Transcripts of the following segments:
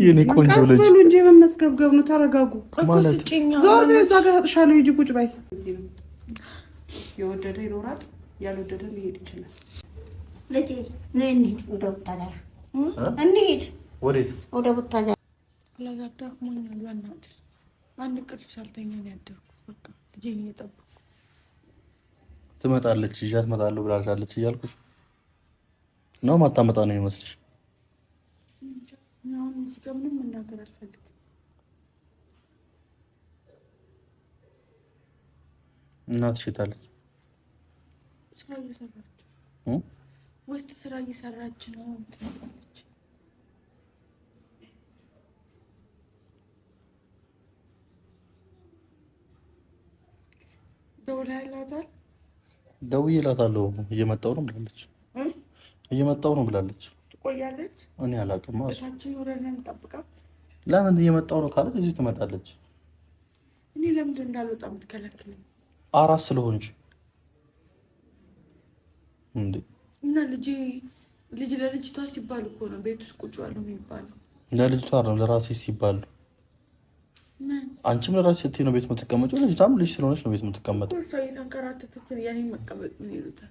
የኔ ቆንጆ ልጅ ቀስ በሉ እንጂ መመስገብገብ ነው። ተረጋጉ ማለት ዞር በዛ ጋር ተጥሻለሁ። ሂጂ ቁጭ በይ። የወደደ ይኖራል፣ ያልወደደ ሊሄድ ይችላል። ለቲ ነኝ ወደ ቡታጀራ እንሂድ። ወዴት? ወደ ቡታጀራ። ለጋዳ ሞኛል። በእናትህ አንድ ቅርጽ ሳልተኛ ነው ያደርኩት። በቃ ልጄን እየጠበኩ ትመጣለች፣ ይዣት እመጣለሁ ብላሻለች እያልኩሽ ነው። ማታመጣ ነው የሚመስልሽ? አሁን እዚህ ጋር ምንም መናገር አልፈልግም። እናትሽ የታለች? ስራ እየሰራች ውስጥ ስራ እየሰራች ነው። ትመጣለች። ደውለህላታል? ደውዬላታለሁ። እየመጣሁ ነው ብላለች። እየመጣሁ ነው ብላለች። ትቆያለች? እኔ አላውቅም። እታችን ወረን እንጠብቃት። ለምን እየመጣሁ ነው ካለች እዚህ ትመጣለች። እኔ ለምንድን እንዳልወጣ የምትከለክለኝ? አራስ ስለሆንሽ እንዴ? እና ልጅ ለልጅቷ ሲባል እኮ ነው ቤት ውስጥ ቁጭ ያለው የሚባለው። ለልጅቷ ነው ለራሴ ሲባል። አንቺም ለራስሽ ስትይ ነው ቤት የምትቀመጪው። ልጅቷም ልጅ ስለሆነች ነው ቤት የምትቀመጠው። እሷ እየተንከራተተች የኔ መቀመጥ ምን ይሉታል?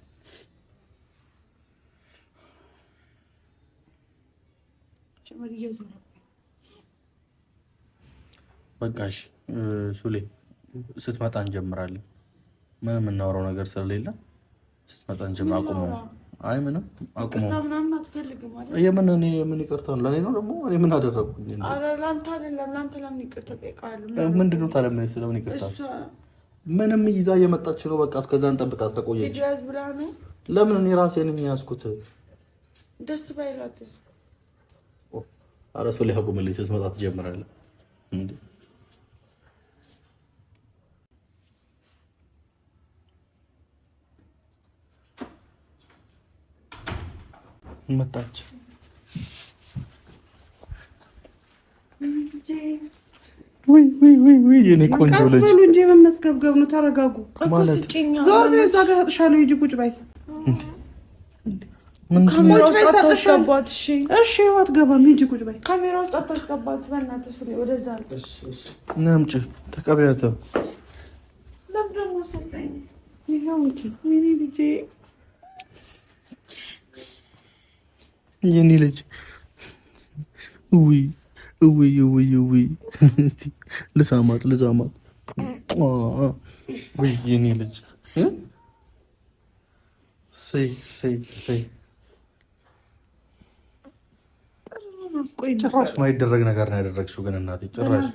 በቃሽ ሱሌ፣ ስትመጣ እንጀምራለን። ምንም የምናወራው ነገር ስለሌለ ስትመጣ እንጀምር። አቁመው። አይ ምንም አቁመው። ምናምን አትፈልግም አይደል? የምን ይቅርታ ነው? ለእኔ ነው ደግሞ? እኔ ምን አደረግኩኝ? ኧረ ለአንተ አይደለም። ለአንተ ለምን ይቅርታ ጠይቃለሁ? ምንድን ነው ታዲያ? ስለምን ይቅርታ? ምንም ይዛ እየመጣች ነው። በቃ እስከዛ እንጠብቃት። ከቆየች ያዝ ብላ ነው። ለምን? እኔ ራሴ ነኝ ያዝኩት። ደስ ባይላትስ? ኧረ ሱሌ አቁምልኝ። ስትመጣ ትጀምራለህ እንዴ? መጣች። ወይ የኔ ቆንጆ ልጅ ቀስ በሉ እንጂ መመስገብገብ ነው። ተረጋጉ። ማለት ዞር በዛ ጋር ተጥሻለሁ። ሂጂ ቁጭ በይ። ምንድነው? እሺ ህይወት ገባም። ሂጂ ቁጭ በይ። ካሜራ ውስጥ አታስገባት በእናትሽ። ወደዛ ናምጪ ተቀበያተ። ለምን ደግሞ ሰጠኝ? ይሄው እንጂ የኔ ልጅ የኔ ልጅ ውይ እስቲ ልሳማት። ወይ የኔ ልጅ ሰይ ጭራሽ ማይደረግ ነገር ነው ያደረግሽው። ግን እናቴ ጭራሽ